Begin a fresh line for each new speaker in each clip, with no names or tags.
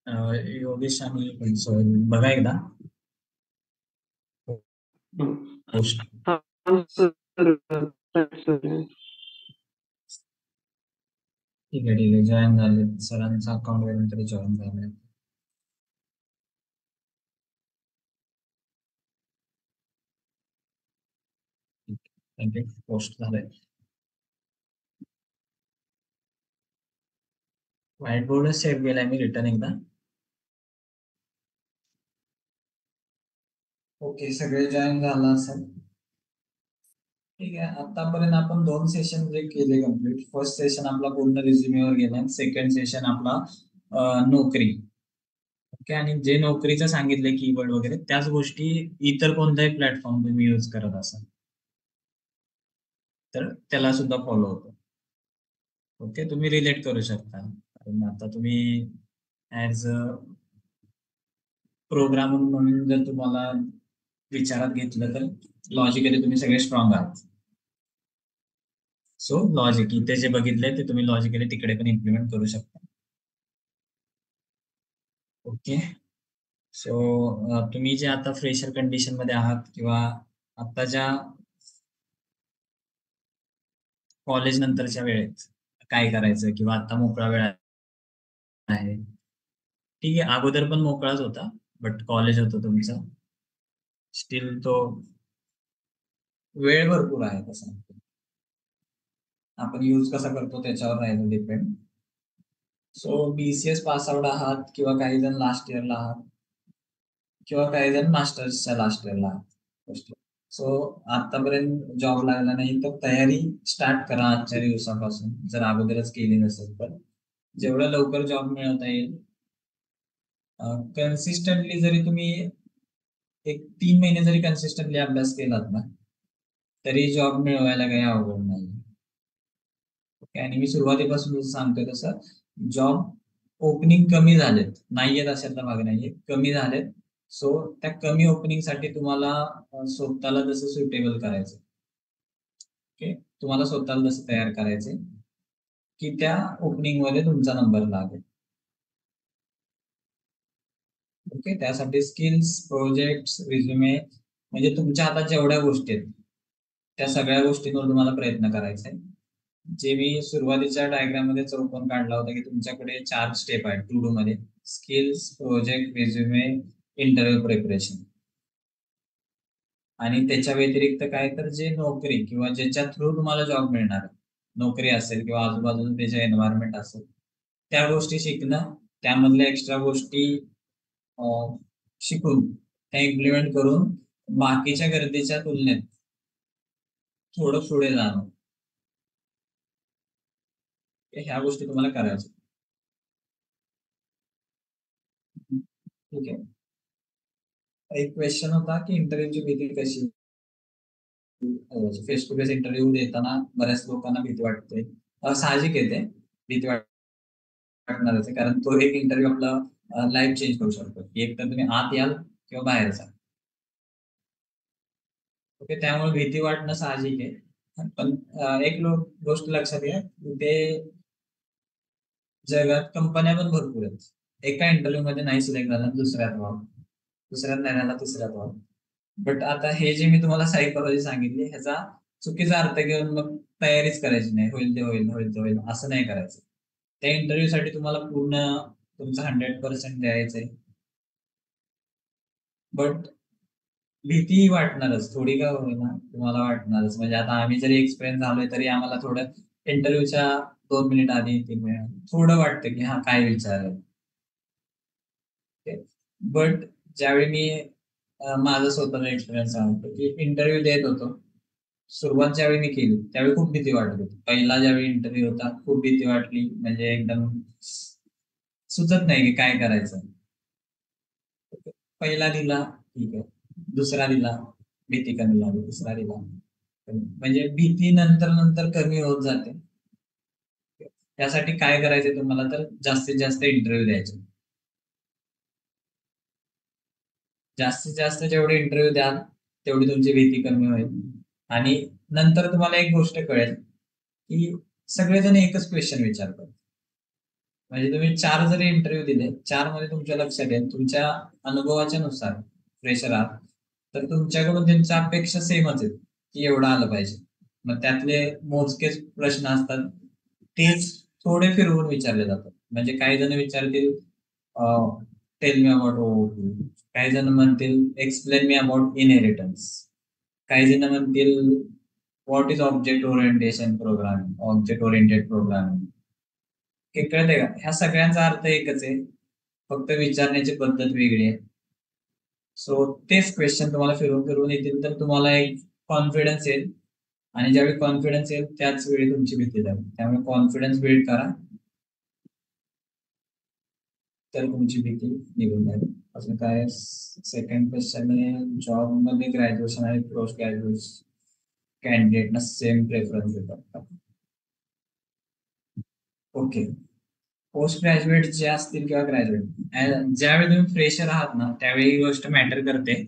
योगेश आणि सोहेल बघा एकदा पोस्ट.
हा सर.
ठीक आहे जॉईन झाले सरांचा अकाउंट वरून तरी जॉईन झाले. थँक्यू. पोस्ट झालंय. व्हाईट बोर्डच सेव्ह केलाय मी रिटर्न एकदा. ओके सगळे जॉईन झाला असेल. ठीक आहे आतापर्यंत आपण 2 सेशन जे केले कम्प्लीट. फर्स्ट सेशन आपला पूर्ण रिझ्युमेवर गेला. सेकंड सेशन आपला नोकरी. ओके आणि जे नोकरीचं सांगितलं कीवर्ड वगैरे त्याच गोष्टी इतर कोणताही प्लॅटफॉर्म तुम्ही यूज करत असाल तर त्याला सुद्धा फॉलो होतो. ओके तुम्ही रिलेट करू शकता. कारण आता तुम्ही ऍज अ प्रोग्रामर म्हणून जर तुम्हाला विचारात घेतलं तर लॉजिकली तुम्ही सगळे स्ट्रॉंग आहात. सो लॉजिक इथे जे बघितलंय ते तुम्ही लॉजिकली तिकडे पण इम्प्लिमेंट करू शकता. ओके सो तुम्ही जे आता फ्रेशर कंडिशन मध्ये आहात किंवा आता ज्या कॉलेज नंतरच्या वेळेत काय करायचं किंवा आता मोकळा वेळ आहे. ठीक आहे अगोदर पण मोकळाच होता बट कॉलेज होतं तुमचं. स्टील तो वेळ भरपूर आहे तसा. आपण यूज कसा करतो त्याच्यावर राहिलं depend. So BCS pass out आहात किंवा काही जण लास्ट इयरला आहात किंवा काही जण मास्टर्सच्या लास्ट इयरला आहात. सो आतापर्यंत जॉब लागला नाही तर तयारी स्टार्ट करा आजच्या दिवसापासून जर अगोदरच केली नसेल तर. जेवढं लवकर जॉब मिळवता येईल. कन्सिस्टंटली जरी तुम्ही एक 3 महिने जरी कन्सिस्टंटली अभ्यास केलात ना तरी जॉब मिळवायला काही अवघड नाही. ओके आणि मी सुरुवातीपासून जसं सांगतोय तसं जॉब ओपनिंग कमी झालेत. नाहीयेत अशातला भाग नाहीये, कमी झालेत. सो त्या कमी ओपनिंग साठी तुम्हाला स्वतःला जसं सुटेबल करायचं. ओके तुम्हाला स्वतःला जसं तयार करायचंय की त्या ओपनिंग मध्ये तुमचा नंबर लागेल. ओके त्यासाठी स्किल्स प्रोजेक्ट रिझ्युमे म्हणजे तुमच्या हातात जेवढ्या गोष्टी आहेत त्या सगळ्या गोष्टींवर तुम्हाला प्रयत्न करायचा आहे. जे मी सुरुवातीच्या डायग्राम मध्ये चौकोन काढला होता की तुमच्याकडे 4 स्टेप आहेत टू डू मध्ये. Skills project resume interview preparation. आणि त्याच्या व्यतिरिक्त काय तर जे नोकरी किंवा ज्याच्या थ्रू तुम्हाला जॉब मिळणार नोकरी असेल किंवा आजूबाजूला त्याच्या एन्व्हायरमेंट असेल त्या गोष्टी शिकणं. त्यामधल्या एक्स्ट्रा गोष्टी शिकून त्या इम्प्लिमेंट करून बाकीच्या गर्दीच्या तुलनेत थोडं पुढे जाणं. ह्या गोष्टी तुम्हाला करायच्या. ठीक आहे. एक क्वेश्चन होता की इंटरव्ह्यूची भीती कशी. फेस टू फेस इंटरव्ह्यू देताना बऱ्याच लोकांना भीती वाटते. साहजिक येते भीती वाटणारच आहे कारण तो एक इंटरव्ह्यू आपला लाईफ चेंज करू शकतो. एक तर तुम्ही आत याल किंवा बाहेर जा. ओके त्यामुळे भीती वाटणं साहजिक आहे. पण एक गोष्ट लक्षात घ्या ते जगात कंपन्या पण भरपूर आहेत. एका इंटरव्ह्यू मध्ये नाही सिलेक्ट झाला दुसऱ्यात व्हावं, दुसऱ्यात नाही झाला तिसऱ्यात व्हावं. बट आता हे जे मी तुम्हाला सायकोलॉजी सांगितली ह्याचा चुकीचा अर्थ घेऊन मग तयारीच करायची नाही. होईल ते होईल होईल ते होईल असं नाही करायचं. त्या इंटरव्ह्यू साठी तुम्हाला पूर्ण तुमचं 100% द्यायचंय. बट भीती वाटणारच थोडी का होईना तुम्हाला वाटणारच. म्हणजे आता आम्ही जरी एक्सपिरियन्स झालोय तरी आम्हाला थोडं इंटरव्ह्यूच्या 2 मिनिट आधी 3 मिनिट थोडं वाटतं की हा काय विचार आहे. बट ज्यावेळी मी माझा स्वतःचा एक्सपिरियन्स सांगतो की इंटरव्ह्यू देत होतो. सुरुवात ज्यावेळी मी केली त्यावेळी खूप भीती वाटत होती. पहिला ज्यावेळी इंटरव्ह्यू होता खूप भीती वाटली. म्हणजे एकदम सुचत नाही की काय करायचं. पहिला दिला ठीक आहे, दुसरा दिला भीती कमी झाली, तिसरा दिला म्हणजे भीती नंतर नंतर कमी होत जाते. त्यासाठी काय करायचं तुम्हाला तर जास्तीत जास्त इंटरव्ह्यू द्यायचे. जास्तीत जास्त जेवढे इंटरव्ह्यू द्याल तेवढी तुमची भीती कमी होईल. आणि नंतर तुम्हाला एक गोष्ट कळेल की सगळेजण एकच क्वेश्चन विचारतात. म्हणजे तुम्ही 4 जरी इंटरव्ह्यू दिले, 4 मध्ये तुमच्या लक्षात येईल तुमच्या अनुभवाच्या नुसार फ्रेशर आहात, तर तुमच्याकडून त्यांच्या अपेक्षा सेमच आहेत की एवढं आलं पाहिजे. मग त्यातले मोजकेच प्रश्न असतात, तेच थोडे फिरवून विचारले जातात. म्हणजे काही जण विचारतील टेल मी अबाउट ओओपी, काही जण म्हणतील एक्सप्लेन मी अबाउट इनहेरिटन्स, काही जण म्हणतील what is object orientation programming, object oriented programming. हे कळतंय का? ह्या सगळ्यांचा अर्थ एकच आहे, फक्त विचारण्याची पद्धत वेगळी आहे. सो तेच क्वेश्चन तुम्हाला फिरून फिरून येतील, तर तुम्हाला एक कॉन्फिडन्स येईल. आणि ज्यावेळी कॉन्फिडन्स येईल त्याच वेळी तुमची भीती जाईल. त्यामुळे कॉन्फिडन्स बिल्ड करा, तर तुमची भीती निघून जाईल. अजून काय? सेकंड क्वेश्चन आहे, जॉब मध्ये ग्रॅज्युएशन आणि पोस्ट ग्रॅज्युएशन कॅन्डिडेटना सेम प्रेफरन्स देतात का? ओके. पोस्ट ग्रॅज्युएट जे असतील किंवा ग्रॅज्युएट, ज्यावेळी तुम्ही फ्रेशर आहात ना, त्यावेळी ही गोष्ट मॅटर करते.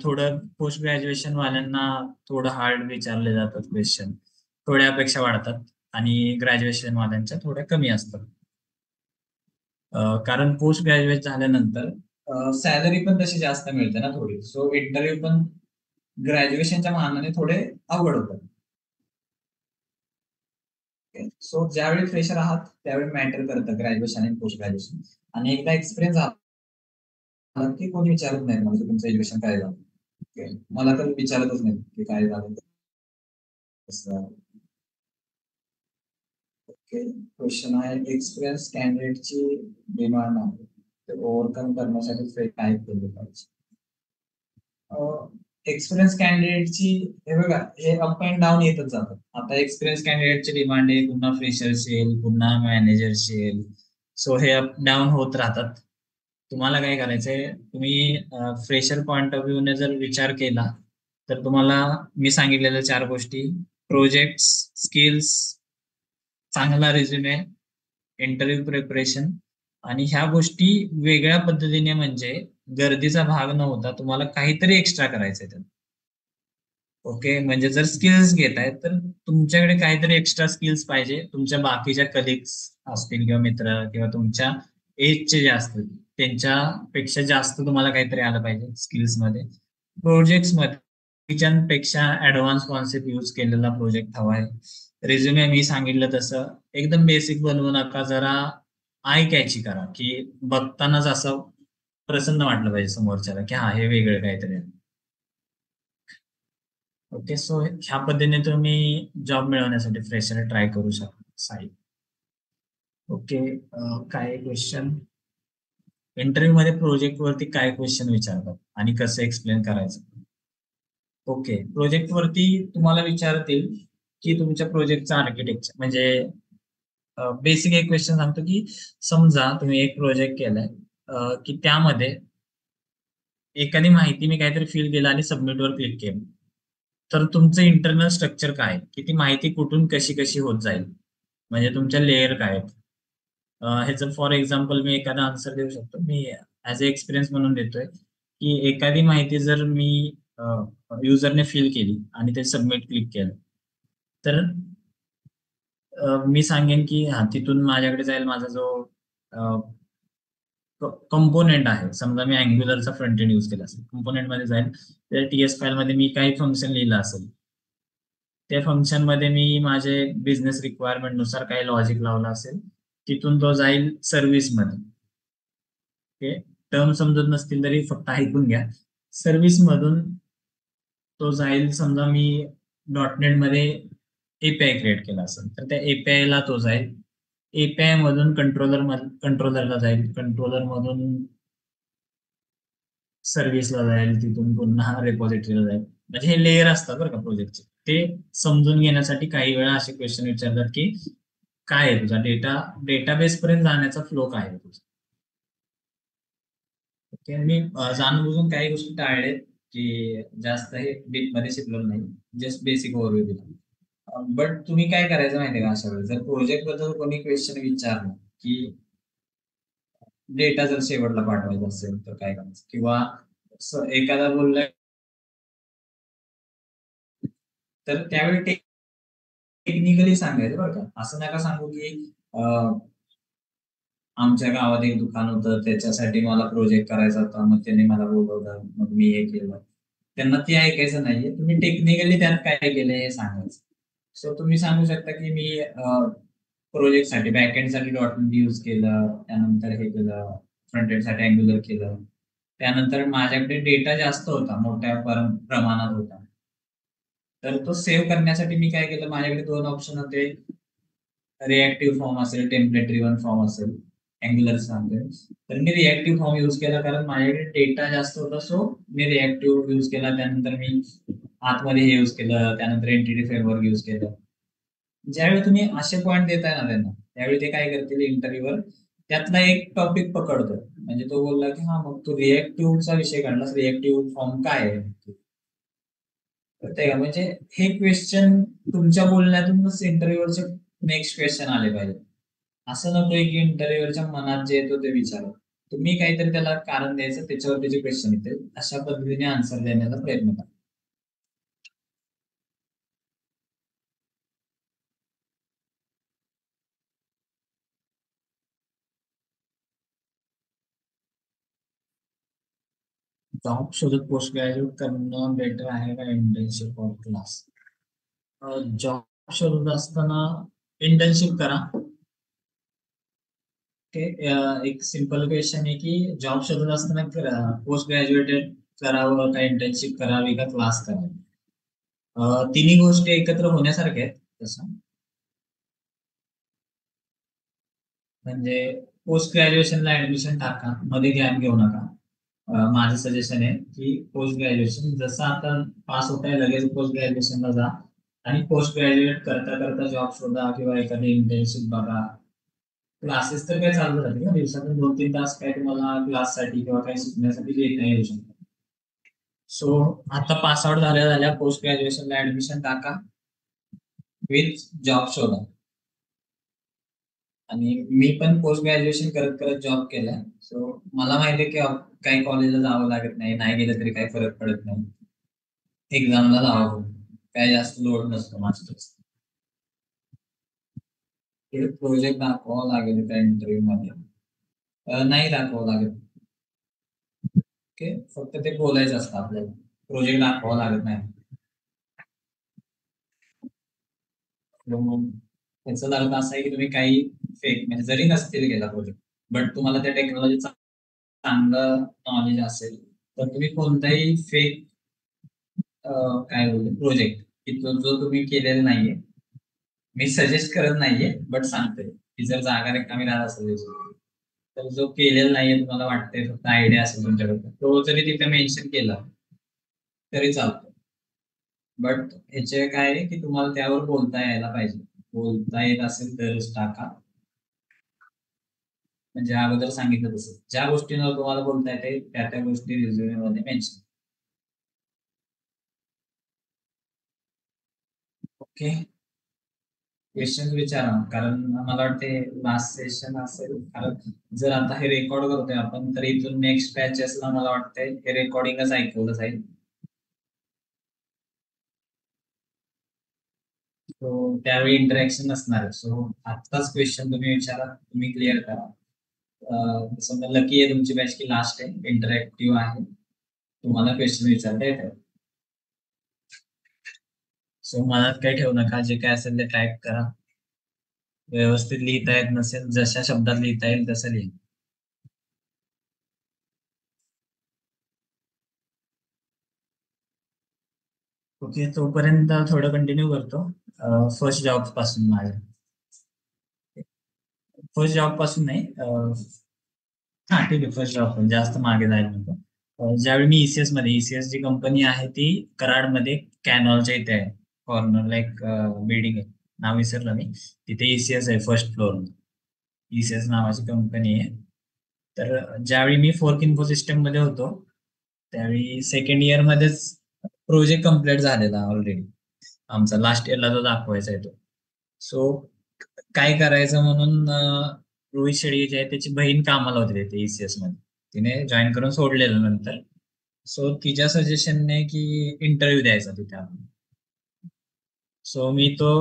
थोडं पोस्ट ग्रॅज्युएशन वाल्यांना थोडं हार्ड विचारले जातात क्वेश्चन, थोड्या अपेक्षा वाढतात, आणि ग्रॅज्युएशन वाल्यांच्या थोड्या कमी असतात. कारण पोस्ट ग्रॅज्युएट झाल्यानंतर सॅलरी पण तशी जास्त मिळते ना थोडी, सो इंटरव्ह्यू पण ग्रॅज्युएशनच्या मानाने थोडे अवघड होतात. सो ज्यावेळी फ्रेशर आहात त्यावेळी मॅटर करतं ग्रॅज्युएशन आणि पोस्ट ग्रॅज्युएशन. आणि एकदा एक्सपिरियन्स आला की कोणी विचारत नाही म्हणजे तुमचं एज्युकेशन काय झालं. मला तर विचारतच नाही की काय झालं कसं. ओके. क्वेश्चन आहे, एक्सपिरियन्स कॅन्डिडेटची डिमांड आहे, ते ओव्हरकम करण्यासाठी काय केले पाहिजे? एक्सपिरियन्स कॅन्डिडेटची, हे बघा, हे अप अँड डाऊन येतच जातात. आता एक्सपिरियन्स कॅन्डिडेटची डिमांड आहे, पुन्हा फ्रेशरची येईल, पुन्हा मॅनेजरची येईल. सो हे अप डाऊन होत राहतात. तुम्हाला काय करायचंय, तुम्ही फ्रेशर पॉइंट ऑफ व्ह्यू ने जर विचार केला, तर तुम्हाला मी सांगितलेल्या 4 गोष्टी, प्रोजेक्ट, स्किल्स, चांगला रिझ्युमे, इंटरव्ह्यू प्रिपरेशन, आणि ह्या गोष्टी वेगळ्या पद्धतीने, म्हणजे गर्दीचा भाग न होता तुम्हाला काहीतरी एक्स्ट्रा करायचंय त्यात. ओके. म्हणजे जर स्किल्स घेताय तर तुमच्याकडे काहीतरी एक्स्ट्रा स्किल्स पाहिजे, तुमच्या बाकीच्या कलिग्स असतील किंवा मित्र किंवा तुमच्या एजचे जे असतील त्यांच्यापेक्षा जास्त तुम्हाला काहीतरी आलं पाहिजे स्किल्स मध्ये. प्रोजेक्ट्स मध्ये पेक्षा ऍडव्हान्स कॉन्सेप्ट यूज केलेला प्रोजेक्ट हवाय. रिझ्युमे मी सांगितलं तसं एकदम बेसिक बनवू नका, जरा आय कॅची करा, की बघतानाच असं प्रसन्न वाटलं पाहिजे समोरच्याला की हा, हे वेगळं काहीतरी आहे. ओके. सो ह्या पद्धतीने तुम्ही जॉब मिळवण्यासाठी फ्रेशर ट्राय करू शकता साई. ओके. काय क्वेश्चन, इंटरव्ह्यू मध्ये प्रोजेक्ट वरती काय क्वेश्चन विचारतात आणि कसं एक्सप्लेन करायचं? ओके. प्रोजेक्ट वरती तुम्हाला विचारतील की तुमच्या प्रोजेक्टचा आर्किटेक्चर, म्हणजे बेसिक एक क्वेश्चन सांगतो की समजा तुम्ही एक प्रोजेक्ट केलाय, की त्यामध्ये एखादी माहिती मी काहीतरी फिल केलं आणि सबमिट वर क्लिक केलं, तर तुमचं इंटरनल स्ट्रक्चर काय, की ती माहिती कुठून कशी कशी होत जाईल, म्हणजे तुमच्या लेअर काय आहेत. ह्याचं फॉर एक्झाम्पल मी एखादा आन्सर देऊ शकतो, मी ऍज अ एक्सपिरियन्स म्हणून देतोय, की एखादी माहिती जर मी युजरने फिल केली आणि ते सबमिट क्लिक केलं, तर मी सांगेन की हा, तिथून माझ्याकडे जाईल माझा जो कंपोनेंट आहे, समजा मी अँग्युलरचा फ्रंट एंड यूज केला असेल, कंपोनेंट मध्ये जाईल, त्या टीएस फाईल मध्ये मी काही फंक्शन लिहिलं असेल, त्या फंक्शन मध्ये मी माझे बिझनेस रिक्वायरमेंट नुसार काही लॉजिक लावलं असेल, तिथून तो जाईल सर्व्हिस मध्ये. ओके. टर्म समजत नसतील तरी फक्त ऐकून घ्या. सर्व्हिस मधून तो जाईल, समजा मी डॉटनेट मध्ये एपीआय क्रिएट केला असेल तर त्या एपीआय ला तो जाईल, एपीआय मधून कंट्रोलरला जाईल, कंट्रोलर मधून सर्व्हिसला जाईल, तिथून पुन्हा रेपॉझिटरीला जाईल. म्हणजे हे लेअर असतात बरं का प्रोजेक्टचे, ते समजून घेण्यासाठी काही वेळा असे क्वेश्चन विचारतात की काय आहे तुझा डेटाबेस पर्यंत जाण्याचा फ्लो काय आहे तुझा. ओके. मी जाणून काही गोष्टी टाळले की जास्त हे डीप मध्ये शिकलो नाही, जस्ट बेसिक ओव्हरव्ह्यू दिला. बट तुम्ही काय करायचं माहितीये का, अशा वेळेस जर प्रोजेक्ट बद्दल कोणी क्वेश्चन विचारलं की डेटा जर शेवटला पाठवायचा असेल तर काय करायचं, किंवा एखादा बोललाय, तर त्यावेळी टेक्निकली सांगायचं बरं का, असं नका सांगू की आमच्या गावात एक दुकान होतं, त्याच्यासाठी मला प्रोजेक्ट करायचा होता, मग त्यांनी मला बोलवलं, मग मी हे केलं. त्यांना ते ऐकायचं नाहीये, तुम्ही टेक्निकली त्यात काय केलंय हे सांगायचं. सो तुम्ही सांगू शकता की मी प्रोजेक्टसाठी बॅकएंडसाठी डॉट यूज केलं, त्यानंतर हे केलं, फ्रंट एंड साठी अँग्युलर केलं. त्यानंतर माझ्याकडे डेटा जास्त होता, मोठ्या प्रमाणात होता. तर तो सेव्ह करण्यासाठी मी काय केलं, माझ्याकडे दोन ऑप्शन होते. रिएक्टिव्ह फॉर्म असेल, टेम्पलेट ड्रिव्हन फॉर्म असेल, अँग्युलर सांगेल. तर मी रिएक्टिव्ह फॉर्म यूज केला, कारण माझ्याकडे डेटा जास्त होता. सो मी रिएक्टिव्ह यूज केला. त्यानंतर मी आतमध्ये हे यूज केलं, त्यानंतर एंटिटी फ्रेमवर्क यूज केलं. ज्यावेळी तुम्ही असे पॉईंट देताय ना त्यांना, त्यावेळी ते काय करतील, इंटरव्ह्यूवर त्यातला एक टॉपिक पकडतो. म्हणजे तो बोलला की हा, मग तू रिएक्टिव्हचा विषय काढलास, रिएक्टिव्ह फॉर्म काय आहे, कळतंय का? म्हणजे हे क्वेश्चन तुमच्या बोलण्यातूनच इंटरव्ह्यूवरचे नेक्स्ट क्वेश्चन आले पाहिजे. असं नकोय की इंटरव्ह्यूवरच्या मनात जे येतो ते विचारू. तुम्ही काहीतरी त्याला कारण द्यायचं, त्याच्यावर त्याचे क्वेश्चन येतील, अशा पद्धतीने आन्सर देण्याचा प्रयत्न करा. जॉब शोधत पोस्ट ग्रॅज्युएट करणं बेटर आहे का इंटर्नशिप और क्लास? जॉब शोधत असताना इंटर्नशिप करा. ओके. एक सिंपल क्वेश्चन आहे की जॉब शोधत असताना पोस्ट ग्रॅज्युएटेड करावं का इंटर्नशिप करावी का क्लास करावी? तिन्ही गोष्टी एकत्र होण्यासारख्या आहेत तसं. म्हणजे पोस्ट ग्रॅज्युएशनला ऍडमिशन टाका, मध्ये गॅप घेऊ नका. माझं सजेशन आहे की पोस्ट ग्रॅज्युएशन जसं आता पास होत आहे, लगेच पोस्ट ग्रॅज्युएशनला जा आणि पोस्ट ग्रॅज्युएट करता करता जॉब शोधा किंवा एखादी इंटर्नशिप बघा. क्लासेस तर काय चालू राहते ना, दिवसातून 2-3 तास काय तुम्हाला क्लाससाठी किंवा काही शिकण्यासाठी देता येऊ शकतो. सो आता पास आउट झाल्या झाल्या पोस्ट ग्रॅज्युएशनला ऍडमिशन टाका, विथ जॉब शोधा. आणि मी पण पोस्ट ग्रॅज्युएशन करत करत जॉब केलाय. सो मला माहिती आहे की काही कॉलेजला जावं लागत नाही, नाही गेलं तरी काही फरक पडत नाही. एक्झामला जावं, काय जास्त लोड नसतो मास्टर्स. प्रोजेक्ट दाखवावं लागेल त्या इंटरव्ह्यू मध्ये? नाही दाखवावं लागेल. ओके, फक्त ते बोलायचं असतं आपल्याला, प्रोजेक्ट दाखवावं लागत नाही. त्याचा अर्थ असा आहे की तुम्ही काही फेक, म्हणजे जरी नसतील गेला प्रोजेक्ट, बट तुम्हाला त्या टेक्नॉलॉजीचा चांगलं नॉलेज असेल, तर तुम्ही कोणताही फेक काय बोलतो प्रोजेक्ट की जो तुम्ही केलेला नाहीये, मी सजेस्ट करत नाहीये, बट सांगते की जर जागा रिकामी राहत असेल तर जो केलेला नाहीये, तुम्हाला वाटतंय फक्त आयडिया असेल तुमच्याकडे, तो जरी तिथे मेन्शन केला तरी चालतो. बट ह्याचे काय आहे की तुम्हाला त्यावर बोलता यायला पाहिजे. बोलता येत असेल तरच टाका. म्हणजे अगोदर सांगितलं तसं, ज्या गोष्टींवर तुम्हाला बोलता येते त्या त्या गोष्टी रिझ्युमे मध्ये मेन्शन. ओके. क्वेश्चन विचारा, कारण मला वाटते लास्ट सेशन असेल. कारण जर आता हे रेकॉर्ड करतोय आपण, तर इथून नेक्स्ट बॅचेसला मला वाटतंय हे रेकॉर्डिंगच ऐकवलं जाईल. सो त्यावेळी इंटरॅक्शन नसणार. सो आत्ताच क्वेश्चन तुम्ही विचारा, तुम्ही क्लिअर करा. समजा लकी आहे तुमची बॅच की लास्ट आहे, इंटरॅक्टिव्ह आहे, तुम्हाला क्वेश्चन विचारता येतात. सो मनात काही ठेवू नका, जे काय असेल ते टाईप करा. व्यवस्थित लिहिता येत नसेल, जशा शब्दात लिहिता येईल तसं लिहा. ओके, तोपर्यंत थोडं कंटिन्यू करतो. फर्स्ट जॉब पासून माझ्या, फर्स्ट जॉब पासून नाही. हा ठीक आहे, फर्स्ट जॉब पण जास्त मागे जायला नको. ज्यावेळी मी ईसीएस मध्ये, ईसीएस जी कंपनी आहे ती कराडमध्ये कॅनॉलच्या इथे आहे, कॉर्नरला एक बिल्डिंग आहे, नाव विसरलं मी. तिथे ईसीएस आहे फर्स्ट फ्लोअर. ईसीएस नावाची कंपनी आहे. तर ज्यावेळी मी फोर्क इन्फो सिस्टम मध्ये होतो, त्यावेळी सेकंड इयर मध्येच प्रोजेक्ट कम्प्लीट झालेला ऑलरेडी. आमचा लास्ट इयरला जो दाखवायचा आहे तो. सो काय करायचं म्हणून रोहित शेडगे जे आहे त्याची बहीण कामाला होती तिथे ईसीएस मध्ये, तिने जॉईन करून सोडलेलं नंतर. सो तिच्या सजेशनने की इंटरव्ह्यू द्यायचा तिथे आपण. सो मी तो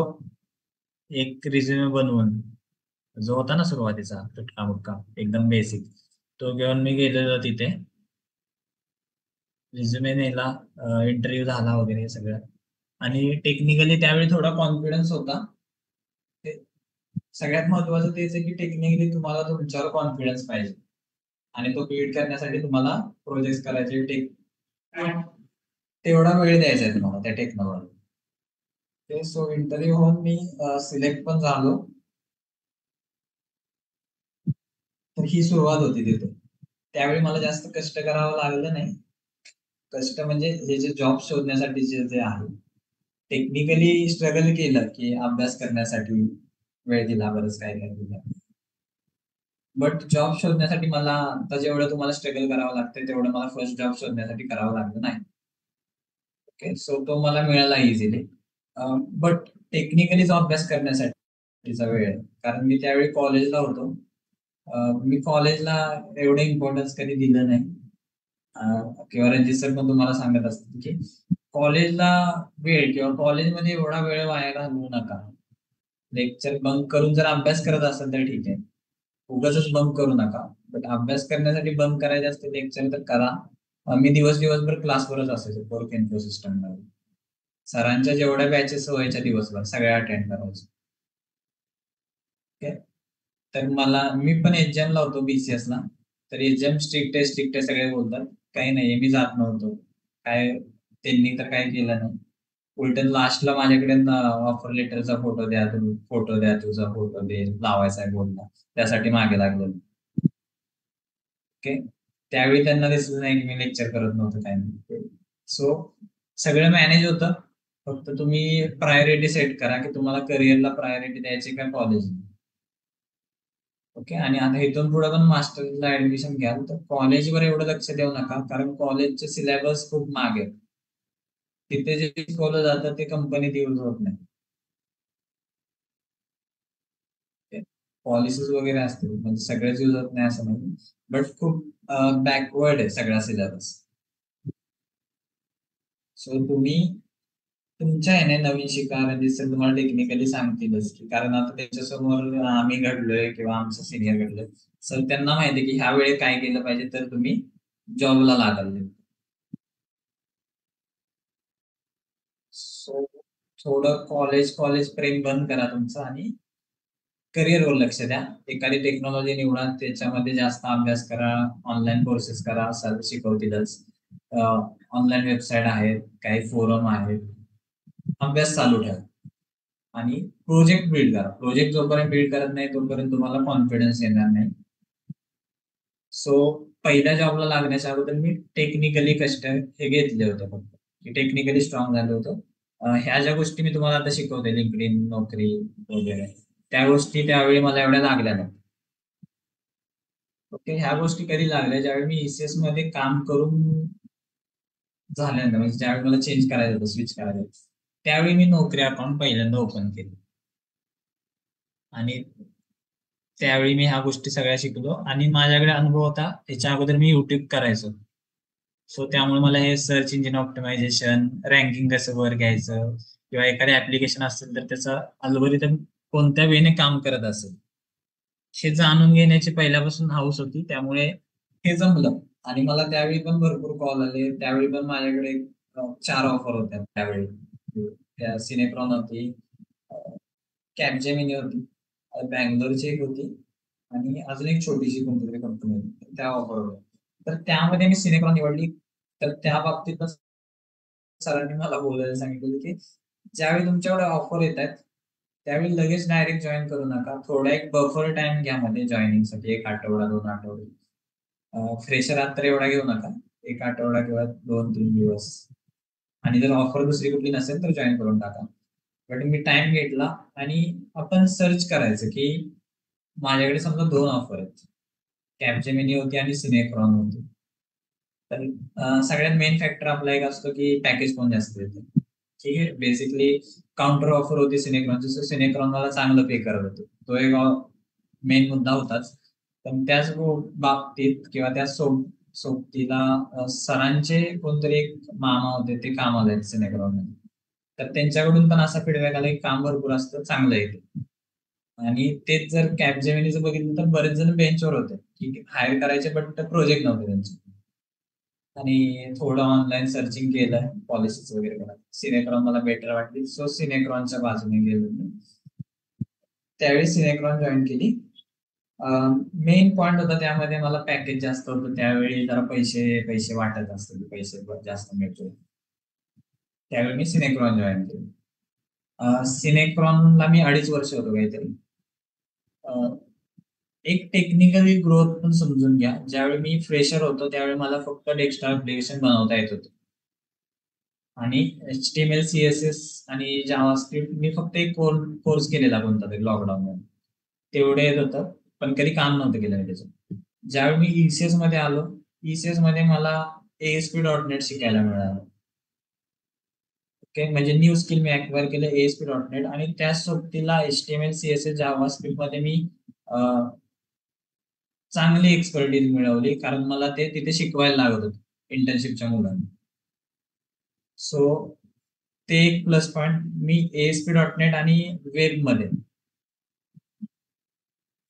एक रिझ्युमे बनवून जो होता ना सुरुवातीचा तुटका मुटका एकदम बेसिक, तो घेऊन मी गेलेलो तिथे. रिझ्युमे नेला, इंटरव्ह्यू झाला वगैरे सगळं. आणि टेक्निकली त्यावेळी थोडा कॉन्फिडन्स होता. ते सगळ्यात महत्वाचं तेच आहे की टेक्निकली तुम्हाला तुमच्यावर कॉन्फिडन्स पाहिजे आणि तो बिल्ड करण्यासाठी तुम्हाला प्रोजेक्ट करायचे. तेवढा वेळ द्यायचा आहे तुम्हाला त्या टेक्नॉलॉजी. ते सो इंटरव्ह्यू होऊन मी सिलेक्ट पण झालो. तर ही सुरुवात होती तिथे. त्यावेळी मला जास्त कष्ट करावं लागलं नाही. कष्ट म्हणजे हे जे जॉब शोधण्यासाठी जे आहे, टेक्निकली स्ट्रगल केलं की अभ्यास करण्यासाठी वेळ दिला, बरंच काय काय दिलं. बट जॉब शोधण्यासाठी मला आता जेवढं तुम्हाला स्ट्रगल करावं लागतं तेवढं मला फर्स्ट जॉब शोधण्यासाठी करावं लागलं नाही. ओके, सो तो मला मिळाला इझिली. बट टेक्निकली जो अभ्यास करण्यासाठीचा वेळ आहे. कारण मी त्यावेळी कॉलेजला होतो. मी कॉलेजला एवढं इम्पॉर्टन्स कधी दिलं नाही. किंवा रणजित सर पण तुम्हाला सांगत असतील की कॉलेजला वेळ किंवा कॉलेजमध्ये एवढा वेळ वाया घालवू नका. लेक्चर बंक करून जर अभ्यास करत असेल तर ठीक आहे. उगाचच बंक करू नका. बट अभ्यास करण्यासाठी बंक करायचे असते लेक्चर तर करा. मी दिवसभर क्लासवरच असायचो फोर्थ इन्फो सिस्टम मध्ये. सरांच्या जेवढ्या बॅचेस व्हायच्या दिवसभर सगळ्या अटेंड करायचो. ओके. तर मी पण एक्झाम लावतो बीसीएस ला. तर एक्झाम स्ट्रिक्ट आहे सगळे बोलतात. काही नाही, मी जात नव्हतो. काय त्यांनी तर काय केलं नाही. उलट लास्टला माझ्याकडे ऑफर लेटरचा फोटो द्या, तुम्ही फोटो द्या, तुझा फोटो दे, लावायचा आहे बोलला. त्यासाठी मागे लागलो. ओके. त्यावेळी त्यांना दिसलं नाही की मी लेक्चर करत नव्हतं काय नाही. सो सगळं मॅनेज होतं. फक्त तुम्ही प्रायोरिटी सेट करा की तुम्हाला करिअरला प्रायोरिटी द्यायची का कॉलेज. ओके. आणि आता इथून पुढे पण मास्टरला ऍडमिशन घ्याल तर कॉलेजवर एवढं लक्ष देऊ नका, कारण कॉलेजचे सिलेबस खूप मागे. तिथे जे शिकवलं जातं ते कंपनीत यूज होत नाही. पॉलिसीज वगैरे असतील म्हणजे सगळेच यूज होत नाही असं नाही. बट खूप बॅकवर्ड आहे सगळा सिलेबस. सो तुम्ही तुमच्या याने नवीन शिका, रजिस्टर तुम्हाला टेक्निकली सांगतीलच की, कारण आता त्याच्यासमोर आम्ही घडलोय किंवा आमचं सिनियर घडलोय. सर त्यांना माहिती आहे की ह्या वेळी काय केलं पाहिजे तर तुम्ही जॉबला लागाल. सो थोडं कॉलेज कॉलेज प्रेम बंद करा तुमचं आणि करिअरवर लक्ष द्या. एखादी टेक्नॉलॉजी निवडा, त्याच्यामध्ये जास्त अभ्यास करा, ऑनलाईन कोर्सेस करा, सर शिकवतीलच. ऑनलाईन वेबसाईट आहेत, काही फोरम आहेत. अभ्यास चालू ठेवा आणि प्रोजेक्ट बिल्ड करा. प्रोजेक्ट जोपर्यंत बिल्ड करत नाही तोपर्यंत तुम्हाला कॉन्फिडन्स येणार नाही. सो पहिल्या जॉबला लागण्याच्या अगोदर मी टेक्निकली कष्ट हे घेतले होते फक्त, की टेक्निकली स्ट्रॉंग झालो होतो. ह्या ज्या गोष्टी मी तुम्हाला आता शिकवते, लिंक्डइन, नोकरी वगैरे, त्या गोष्टी त्यावेळी मला एवढ्या लागल्या नाही. ओके. ह्या गोष्टी कधी लागल्या ज्यावेळी मी ईसीएस मध्ये काम करून झाल्यानंतर, म्हणजे ज्यावेळी मला चेंज करायचं होतं, स्विच करायचं होतं, त्यावेळी मी नोकरी अकाउंट पहिल्यांदा ओपन केलं. आणि त्यावेळी मी ह्या गोष्टी सगळ्या शिकलो आणि माझ्याकडे अनुभव होता. त्याच्या अगोदर मी युट्यूब करायचो. सो त्यामुळे मला हे सर्च इंजिन ऑप्टिमायझेशन, रँकिंग कसं वर घ्यायचं किंवा एखादे ऍप्लिकेशन असेल तर त्याचा अल्गोरिदम कोणत्या वेने काम करत असेल हे जाणून घेण्याची पहिल्यापासून हाऊस होती. त्यामुळे हे जमलं. आणि मला त्यावेळी पण भरपूर कॉल आले. त्यावेळी पण माझ्याकडे 4 ऑफर होत्या त्यावेळी. त्या सिनेक्रॉन होती, कॅपजेमिनी होती, बँगलोरची एक होती आणि अजून एक छोटीशी कोणतीतरी कंपनी होती. त्या ऑफर होत्या. तर त्यामध्ये मी सिनेक्रॉन निवडली. तर त्या बाबतीत सरांनी मला बोलायला सांगितलं की ज्यावेळी तुमच्याकडे ऑफर येत आहेत त्यावेळी लगेच डायरेक्ट जॉईन करू नका. थोडा एक बफर टाइम घ्या मध्ये जॉईनिंगसाठी, 1 आठवडा, 2 आठवडे. फ्रेशर आहात तर एवढा घेऊ नका. 1 आठवडा किंवा 2-3 दिवस. आणि जर ऑफर दुसरी कुठली नसेल तर जॉईन करून टाका. बट मी टाइम घेतला आणि आपण सर्च करायचं की माझ्याकडे समजा 2 ऑफर आहेत. कॅपजेमिनी होती आणि सिनेक्रॉन होती. तर सगळ्यात मेन फॅक्टर आपला एक असतो की पॅकेज कोण जास्त देतं. ठीक आहे. बेसिकली काउंटर ऑफर होती सिनेक्रॉनची. सो सिनेक्रॉन मला चांगलं पे करत होतं. तो एक मेन मुद्दा होताच. पण त्याच बाबतीत किंवा त्या सोबतीला सरांचे कोणतरी एक मामा होते, ते कामाला आहेत सिनेक्रॉन मध्ये. तर त्यांच्याकडून पण असा फीडबॅक आला की काम भरपूर असतं, चांगलं येते. आणि तेच जर कॅपजेमिनीचं बघितलं तर बरेच जण बेंचवर होते की हायर करायचे, बट प्रोजेक्ट नव्हते त्यांचे. आणि थोडं ऑनलाईन सर्चिंग केलं, पॉलिसीज वगैरे करा, सिनेक्रॉन मला बेटर वाटली, सो सिनेक्रॉनच्या बाजूने गेलो मी. त्यावेळी सिनेक्रॉन जॉईन केली. मेन पॉइंट होता त्यामध्ये मला पॅकेज जास्त होतं त्यावेळी, जरा पैसे पैसे वाटत असतं, पैसे जास्त मिळतो, त्यावेळी मी सिनेक्रॉन जॉईन केली. सिनेक्रॉनला मी 2.5 वर्ष होतो काहीतरी. एक टेक्निकली ग्रोथ पण समजून घ्या. ज्यावेळी मी फ्रेशर होतो त्यावेळी मला फक्त डेक्स्ट्रा ऍप्लिकेशन बनवता येत होते आणि HTML CSS आणि जावास्क्रिप्ट मी फक्त एक कोर्स केलेला कोणता तरी लॉकडाऊन मध्ये, तेवढे येत होतं, पण कधी काम नव्हतं केलं मी त्याचं. ज्यावेळी मी ECS मध्ये आलो, ECS मध्ये मला ASP.NET शिकायला मिळालं. ओके, म्हणजे न्यू स्किल मी अक्वायर केलं ASP.NET, आणि त्याच सोबतीला HTML CSS जावास्क्रिप्ट मध्ये मी चांगली एक्सपर्टीज मिळवली, कारण मला ते तिथे शिकवायला लागत होतं इंटर्नशिपच्या मुलांना. सो ते एक प्लस पॉइंट. मी ASP.NET आणि वेब मध्ये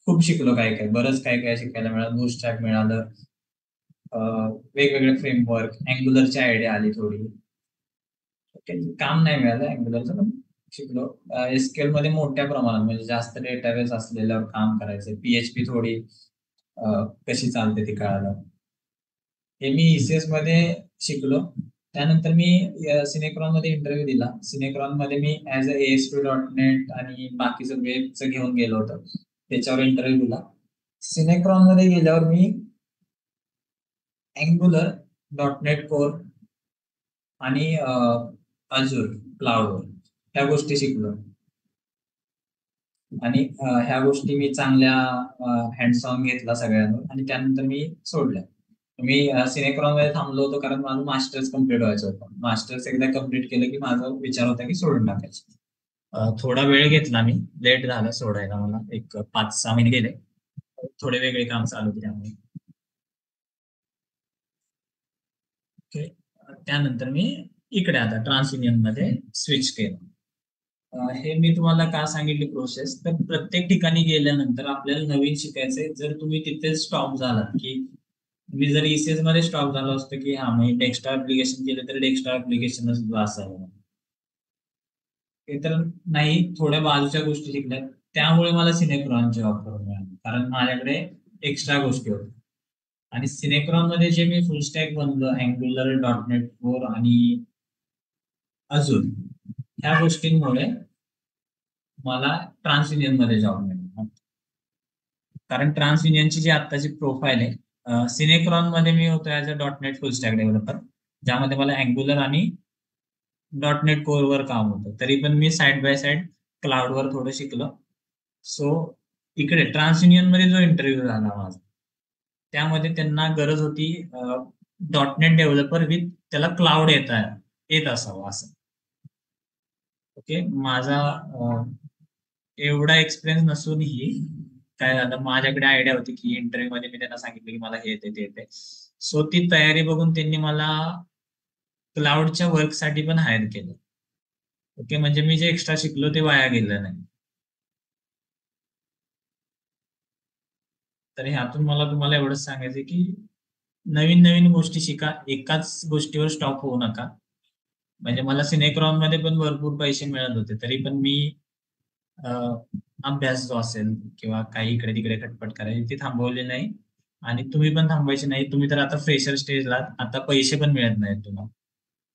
खूप शिकलो, काय काय बरंच काय काय शिकायला मिळालं. बूटस्ट्रॅप मिळालं, वेगवेगळे फ्रेमवर्क, अँग्युलरची आयडिया आली थोडी. ओके, काम नाही मिळालं अँग्युलरचं, पण शिकलो. SQL मध्ये मोठ्या प्रमाणात, म्हणजे जास्त डेटाबेस असलेल्यावर काम करायचं. PHP थोडी कशी चालते ती कळालं. हे मी ECS मध्ये शिकलो. त्यानंतर मी सिनेक्रॉन मध्ये इंटरव्ह्यू दिला. सिनेक्रॉन मध्ये मी ऍज अ ASP.NET आणि बाकीचं वेबचं घेऊन गेलो होतो, त्याच्यावर इंटरव्ह्यू दिला. सिनेक्रॉन मध्ये गेल्यावर मी अँग्युलर, .NET कोर आणि अजूर क्लाउडवर ह्या गोष्टी शिकलो. आणि ह्या गोष्टी मी चांगल्या हँड्स ऑन घेतला सगळ्यांवर, आणि त्यानंतर मी सोडल्या. मी सिनेक्रॉन मध्ये थांबलो होतो कारण माझं मास्टर्स कम्प्लीट व्हायचं होतं. मास्टर्स एकदा कम्प्लीट केलं की माझा विचार होता की सोडून टाकायचं. थोडा वेळ घेतला मी, लेट झालं सोडायला मला, एक 5-6 महिने गेले, थोडे वेगळे काम चालू होते त्यामुळे. ओके, त्यानंतर मी इकडे आता ट्रान्सयुनियन मध्ये स्विच केलं. हे मी तुम्हाला का सांगितली प्रोसेस, तर प्रत्येक ठिकाणी गेल्यानंतर आपल्याला नवीन शिकायचंय. जर तुम्ही तिथे स्टॉप झालात, की मी जर ECS मध्ये स्टॉप झालो असतो की हा मी डेक्स्ट्रा ऍप्लिकेशन केलं तर डेक्स्ट्रा ऍप्लिकेशनच असावं, ते तर नाही, थोड्या बाजूच्या गोष्टी शिकल्या, त्यामुळे मला सिनेक्रॉनचे ऑफर मिळाले, कारण माझ्याकडे एक्स्ट्रा गोष्टी होत्या. आणि सिनेक्रॉन मध्ये जे मी फुल स्टॅक बनलो, अँग्युलर, .NET कोर आणि अजून ह्या गोष्टींमुळे मला ट्रान्सयुनियन मध्ये जॉब मिळाला. कारण ट्रान्सयुनियनची जी आत्ताची प्रोफाईल आहे, सिनेक्रॉन मध्ये मी होतो as a .NET full stack developer, ज्यामध्ये मला अँग्युलर आणि .NET कोर वर काम होतं. तरी पण मी साइड बाय साइड क्लाउडवर थोडं शिकलो. सो इकडे ट्रान्सयुनियन मध्ये जो इंटरव्ह्यू झाला माझा, त्यामध्ये त्यांना गरज होती .NET डेव्हलपर विथ त्याला क्लाउड येत असावं असं. ओके, माझा एवढा एक्सपिरियन्स नसूनही काय झालं, माझ्याकडे आयडिया होती की इंटरव्ह्यू मध्ये मी त्यांना सांगितलं की मला हे येते ते येते. सो ती तयारी बघून त्यांनी मला क्लाउडच्या वर्कसाठी पण हायर केलं. ओके, म्हणजे मी जे एक्स्ट्रा शिकलो ते वाया गेलं नाही. तर ह्यातून मला तुम्हाला एवढंच सांगायचं की नवीन नवीन गोष्टी शिका, एकाच गोष्टीवर स्टॉप होऊ नका. म्हणजे मला सिनेक्रॉन मध्ये पण भरपूर पैसे मिळत होते, तरी पण मी अभ्यास जो असेल किंवा काही इकडे तिकडे खटपट करायची ती थांबवली नाही. आणि तुम्ही पण थांबवायचे नाही. तुम्ही तर आता फ्रेशर स्टेजला, आता पैसे पण मिळत नाहीत तुम्हाला.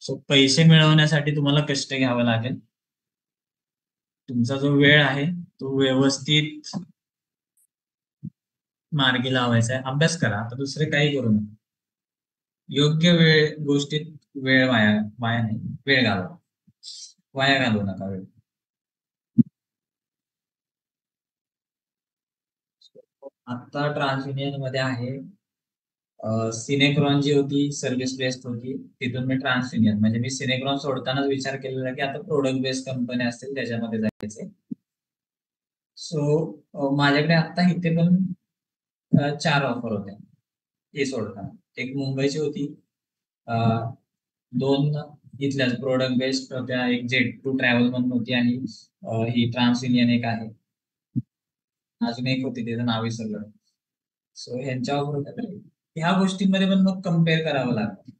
सो पैसे मिळवण्यासाठी तुम्हाला कष्ट घ्यावं लागेल. तुमचा जो वेळ आहे तो व्यवस्थित मार्गी लावायचा आहे. अभ्यास करा, आता दुसरे काही करू नका. योग्य वेळ गोष्टीत वेळ वाया वाया नाही, वेळ घालवा, वाया घालवू नका वेळ. आता ट्रान्सयुनियन मध्ये आहे. सिनेक्रॉन जी होती सर्व्हिस बेस्ड होती, तिथून मी ट्रान्सयुनियन, म्हणजे मी सिनेक्रॉन सोडतानाच विचार केलेला की आता प्रोडक्ट बेस्ड कंपनी असतील त्याच्यामध्ये जायचे. सो माझ्याकडे आता इथे पण 4 ऑफर होत्या हे सोडताना. एक मुंबईची होती, 2 इथल्याच प्रोडक्ट बेस्ड होत्या, एक Jet2 ट्रॅव्हल म्हणून होती, आणि ही ट्रान्सयुनियन एक आहे. अजून एक होती त्याचं नाव विसरलं. सो ह्यांच्यावर ह्या गोष्टींमध्ये पण मग कम्पेअर करावं लागतं.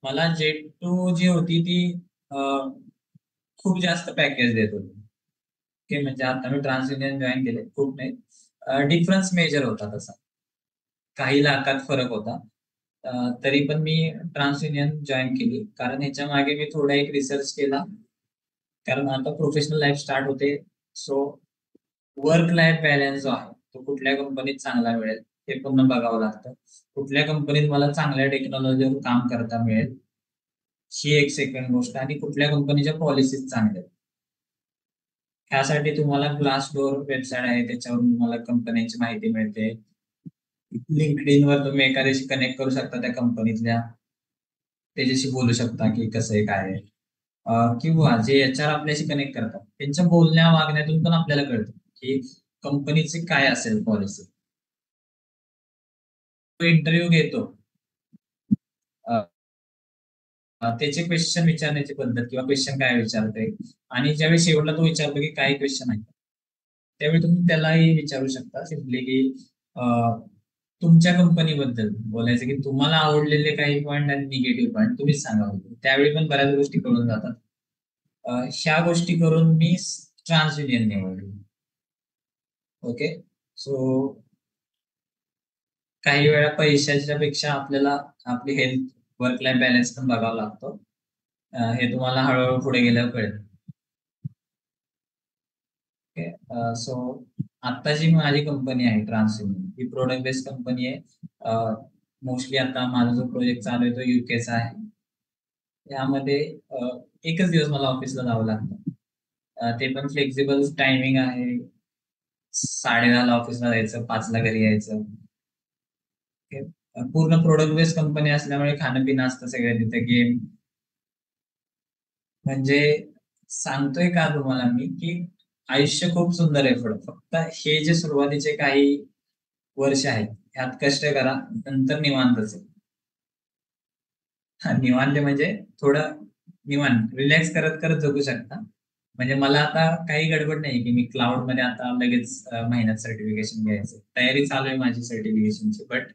मला जेट टू जी होती ती खूप जास्त पॅकेज देत होती. ओके, म्हणजे आता मी ट्रान्स युनियन जॉईन केले, खूप नाही, डिफरन्स मेजर होता तसा, काही लाखात फरक होता. तरी पण मी ट्रान्स युनियन जॉईन केली, कारण ह्याच्या मागे मी थोडा एक रिसर्च केला. कारण आता प्रोफेशनल लाईफ स्टार्ट होते. सो वर्क लाईफ बॅलन्स जो आहे तो कुठल्या कंपनीत चांगला मिळेल हे पूर्ण बघावं लागतं. कुठल्या कंपनीत मला चांगल्या टेक्नॉलॉजीवर काम करता मिळेल ही एक सेकंड गोष्ट, आणि कुठल्या कंपनीच्या पॉलिसीज चांगल्या आहेत. ह्यासाठी तुम्हाला ग्लासडोर वेबसाईट आहे, त्याच्यावर तुम्हाला कंपन्यांची माहिती मिळते. लिंक्डइन वर तुम्ही एखाद्याशी कनेक्ट करू शकता त्या कंपनीतल्या, त्याच्याशी बोलू शकता की कसं आहे काय आहे. किंवा जे एच आर आपल्याशी कनेक्ट करतात त्यांच्या बोलण्या वागण्यातून पण आपल्याला कळतं की कंपनीची काय असेल पॉलिसी. तो इंटरव्ह्यू घेतो, त्याचे क्वेश्चन विचारण्याची पद्धत किंवा क्वेश्चन काय विचारते, आणि ज्यावेळी शेवटला तो विचारतो की काय क्वेश्चन आहे, त्यावेळी तुम्ही त्यालाही विचारू शकता सिम्पली की तुमच्या कंपनीबद्दल बोलायचं की तुम्हाला आवडलेले काही पॉईंट आणि निगेटिव्ह पॉईंट तुम्हीच सांगा. त्यावेळी पण बऱ्याच गोष्टी कळून जातात. ह्या गोष्टी करून मी ट्रान्स युनियन निवडली. ओके, सो काही वेळा पैशाच्या पेक्षा आपल्याला आपली हेल्थ, वर्क लाईफ बॅलन्स पण बघावं लागतो. हे तुम्हाला हळूहळू पुढे गेल्यावर कळेल. ओके, सो आता जी माझी कंपनी आहे ट्रान्स युनियन, ही प्रोडक्ट बेस्ड कंपनी आहे. मोस्टली आता माझा जो प्रोजेक्ट चालू आहे तो युकेचा आहे. यामध्ये एकच दिवस मला ऑफिसला जावं लागतं. ते पण फ्लेक्झिबल टायमिंग आहे. 10:30 ऑफिसला जायचं, 5 घरी यायचं. ओके. पूर्ण प्रोडक्ट बेस्ड कंपनी असल्यामुळे खाणं पिणं असतं सगळं तिथे, गेम. म्हणजे सांगतोय का तुम्हाला मी की आयुष्य खूप सुंदर आहे पुढं, फक्त हे जे सुरुवातीचे काही वर्ष आहेत ह्यात कष्ट करा, नंतर निवांतच आहे. निवांत म्हणजे थोडं निवांत रिलॅक्स करत करत जगू शकता. म्हणजे मला आता काही गडबड नाही की मी क्लाउड मध्ये आता लगेच महिन्यात सर्टिफिकेशन घ्यायचं, तयारी चालू आहे माझी सर्टिफिकेशनची, बट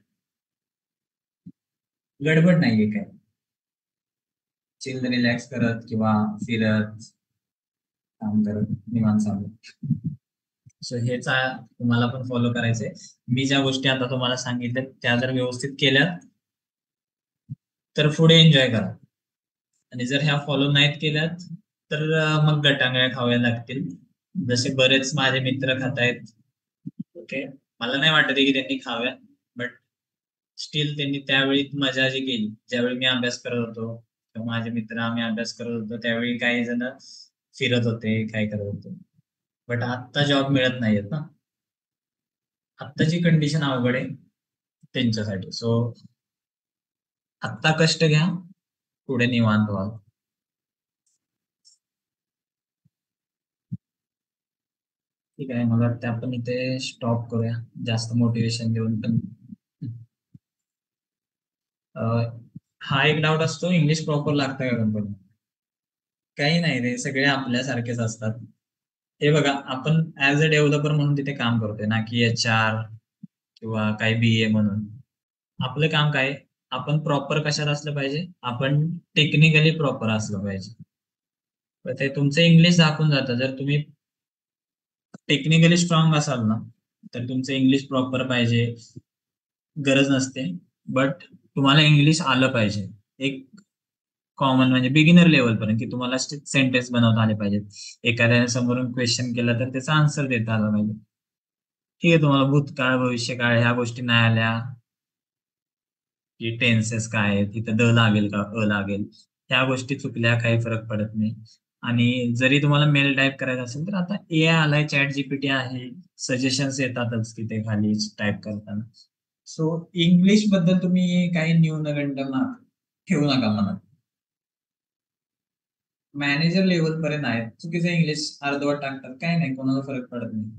गडबड नाहीये काय. चिल रिलॅक्स करत किंवा फिरत काम करत निवांत चालू. सो हेच तुम्हाला पण फॉलो करायचंय. मी ज्या गोष्टी आता तुम्हाला सांगितल्या त्या जर व्यवस्थित केल्या तर पुढे एन्जॉय करा, आणि जर ह्या फॉलो नाहीत केल्यात तर मग गटांगळ्या खाव्या लागतील, जसे बरेच माझे मित्र खात आहेत. ओके, मला नाही वाटत की त्यांनी खाव्या, बट स्टील त्यांनी त्यावेळी मजा जी केली, ज्यावेळी मी अभ्यास करत होतो किंवा माझे मित्र आम्ही अभ्यास करत होतो त्यावेळी काही जण फिरत होते, काय करत होते, बट आत्ता जॉब मिळत नाहीयेत ना. आत्ताची कंडिशन अवघड आहे त्यांच्यासाठी. सो आत्ता कष्ट घ्या, पुढे निवांत व्हा. ठीक आहे, मला वाटतं आपण इथे स्टॉप करूया, जास्त मोटिवेशन देऊन पण. हा एक डाऊट असतो, इंग्लिश प्रॉपर लागतं का कंपनी? काही नाही रे, सगळे आपल्यासारखेच असतात. हे बघा, आपण ऍज अ डेव्हलपर म्हणून तिथे काम करतोय ना, की एच आर किंवा काही BA म्हणून. आपलं काम काय आहे? आपण प्रॉपर कशात असलं पाहिजे, आपण टेक्निकली प्रॉपर असलं पाहिजे. तर ते तुमचं इंग्लिश दाखवून जातं. जर तुम्ही टेक्निकली स्ट्रॉंग असाल ना, तर तुमचं इंग्लिश प्रॉपर पाहिजे गरज नसते, बट तुम्हाला इंग्लिश आलं पाहिजे एक कॉमन, म्हणजे बिगिनर लेवल पर्यंत, की तुम्हाला सेंटेन्स बनवता आले पाहिजेत. एखाद्याने समोरून क्वेश्चन केला तर त्याचा आन्सर देता आला पाहिजे. ठीक आहे, तुम्हाला भूतकाळ भविष्यकाळ ह्या गोष्टी नाही आल्या, की टेन्सेस काय आहेत, इथं द लागेल का अ लागेल, ह्या गोष्टी चुकल्या काही फरक पडत नाही. आणि जरी तुम्हाला मेल टाईप करायचा असेल तर आता AI आलाय, चॅट GPT आहे, सजेशन्स येतातच तिथे खाली टाईप करताना. सो इंग्लिश बद्दल तुम्ही काही न्यूनगंड ठेवू नका मनात. मॅनेजर लेवल पर्यंत आहे, चुकीचं इंग्लिश अर्धवट टाकतात, काय नाही, कोणाला फरक पडत नाही.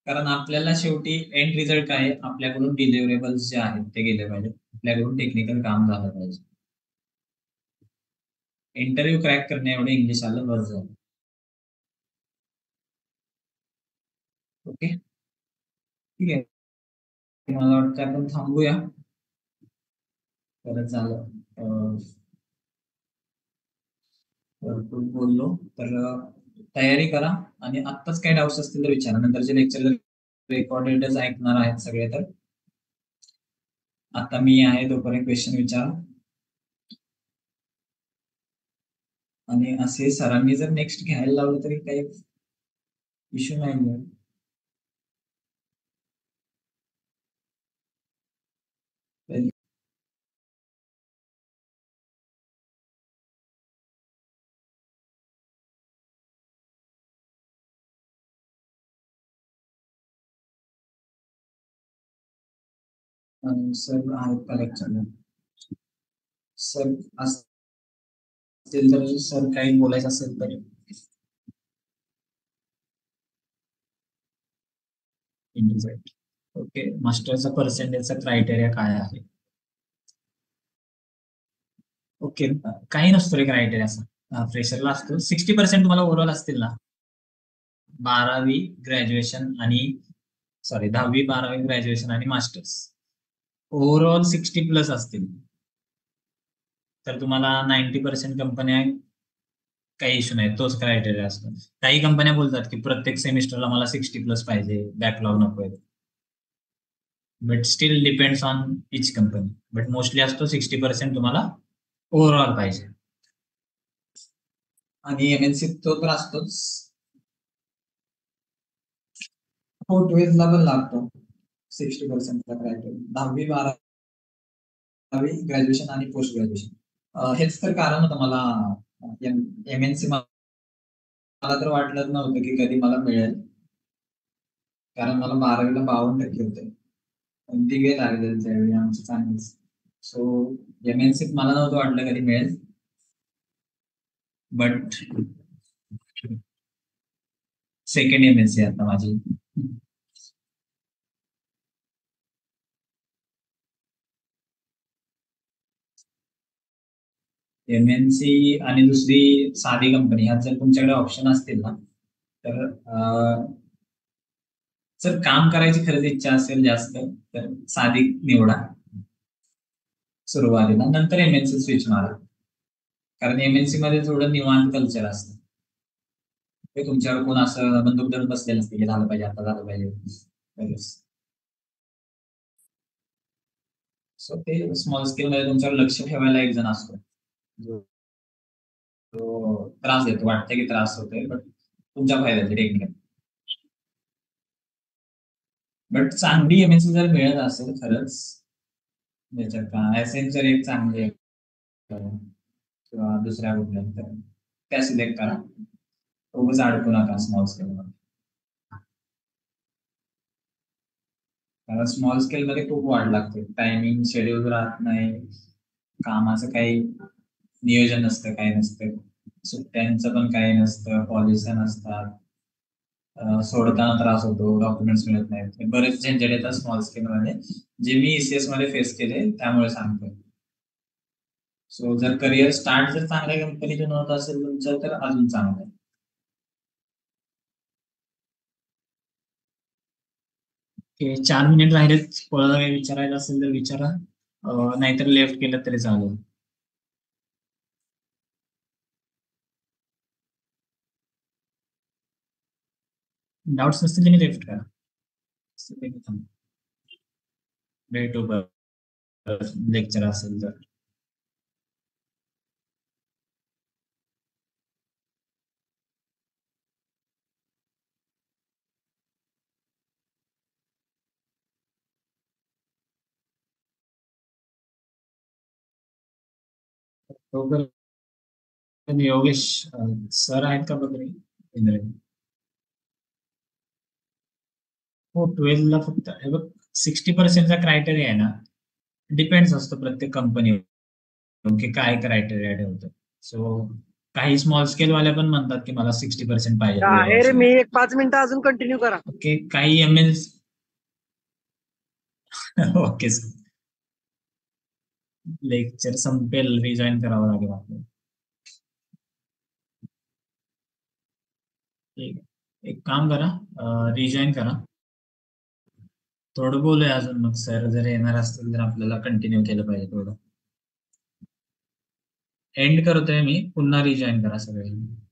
कारण आपल्याला शेवटी एंड रिझल्ट काय आहे, आपल्याकडून डिलिव्हरेबल्स जे आहेत ते गेले पाहिजे, आपल्याकडून टेक्निकल काम झालं पाहिजे. इंटरव्ह्यू क्रॅक करणे एवढं इंग्लिश आलं बस झालं. ओके. ठीक आहे, मला वाटतं आपण थांबूया. परत झालं भरपूर बोललो तर तयारी करा. आणि आत्ताच काही डाऊट्स असतील तर विचारा. नंतरचे लेक्चर रेकॉर्डेडच ऐकणार आहेत सगळे, तर आता मी आहे तोपर्यंत क्वेश्चन विचारा. आणि असे सरांनी जर नेक्स्ट घ्यायला लावलं तरी काही इश्यू नाही. सर आहेत का लेक्चरला? सर असतील तर सर काही बोलायचं असेल तर. ओके, मास्टरचा पर्सेंटेजचा क्रायटेरिया काय आहे? ओके, काही नसतो रे क्रायटेरिया असा. फ्रेशरला असतो 60% तुम्हाला ओव्हरऑल असतील ना. 12वी ग्रॅज्युएशन आणि सॉरी 10वी 12वी ग्रॅज्युएशन आणि मास्टर्स ओव्हरऑल 60+ असतील तर तुम्हाला 90% कंपन्या काही इश्यू नाही, तोच क्रायटेरिया असतो. काही कंपन्या बोलतात की प्रत्येक सेमिस्टरला मला 60+ पाहिजे, बॅकलॉग नको. But still depends on each company. But mostly असतो 60% तुम्हाला ओव्हरऑल पाहिजे. आणि एमएनसी तो तर असतोच. हो, 12th पण लागतो 60%चा क्रायटेरिया. 10वी 12वी ग्रॅज्युएशन आणि पोस्ट ग्रॅज्युएशन हेच तर कारण होतं मला एमएनसी. मला तर वाटलंच नव्हतं की कधी मला मिळेल, कारण मला 12वीला 52% होते. पण तिघे लागले त्यावेळी आमचे चांगलेच. सो एमएनसी मला नव्हतं वाटलं कधी मिळेल. बट सेकंड एमएनसी आता माझी. एमएनसी आणि दुसरी साधी कंपनी ह्यात जर तुमच्याकडे ऑप्शन असतील ना, तर जर काम करायची खरंच इच्छा असेल जास्त तर साधी निवडा सुरुवातीला, नंतर एमएनसी स्विच मारा. कारण एमएनसी मध्ये थोडं निवांत कल्चर असतं. ते तुमच्यावर कोण असं बंदूक धरून बसलेलं असते की झालं पाहिजे, आता झालं पाहिजे. सो ते स्मॉल स्केल मध्ये तुमच्यावर लक्ष ठेवायला एक जण असतो जो त्रास देतो, वाटतं की त्रास होतोय, बट तुमच्या फायद्याचे टेक्निकल. बट चांगली एमएनसी जर मिळत असेल खरंच, त्याच्यात का एसेंचर एक चांगली आहे किंवा दुसऱ्या कुठल्या तर त्या सिलेक्ट करा. उगाच अडकू नका स्मॉल स्केल मध्ये. कारण स्मॉल स्केल मध्ये खूप वाढ लागते, टायमिंग शेड्यूल राहत नाही, कामाचं काही नियोजन नसतं, काही नसतं, सुट्ट्यांचं पण काही नसतं, पॉलिसी नसतात. सोडताना त्रास होतो, डॉक्युमेंट्स मिळत नाहीत, बरेच झंझट येतात स्मॉल स्केल मध्ये, जे मी ईसीएस मध्ये फेस केले त्यामुळे सांगतोय. सो जर करिअर स्टार्ट जर चांगल्या कंपनीतून होत असेल तुमचं तर अजून चांगलं आहे. 4 मिनिट राहिलेत, कोणाला काही विचारायचं असेल तर विचारा. नाहीतर लेफ्ट केलं तरी चालेल. डाऊट्स नसतील तुम्ही लेफ्ट करा. भेटू लेक्चर असेल तर. तोपर्यंत योगेश सर आहेत का बघ रे, इंद्रजी. हो, 12ला फक्त हे बघ 60%चा क्रायटेरिया आहे ना, डिपेंड्स असतो प्रत्येक कंपनीवर की काय क्रायटेरिया ठेवतं. सो काही स्मॉल स्केल वाले पण म्हणतात की मला 60% पाहिजे
आहे रे,
ओव्हरऑल.
मी एक 5 मिनिटं अजून कंटिन्यू करा.
ओके, काही एमएल ओके सर, लेक्चर संपेल, रिजॉईन करावं लागेल आपल्याला. ठीक आहे, एक काम करा, रिजॉईन करा. थोडं बोलूया अजून मग सर जर येणार असतील तर आपल्याला कंटिन्यू केलं पाहिजे थोडं. एंड करतोय मी, पुन्हा रिजॉईन करा सगळे.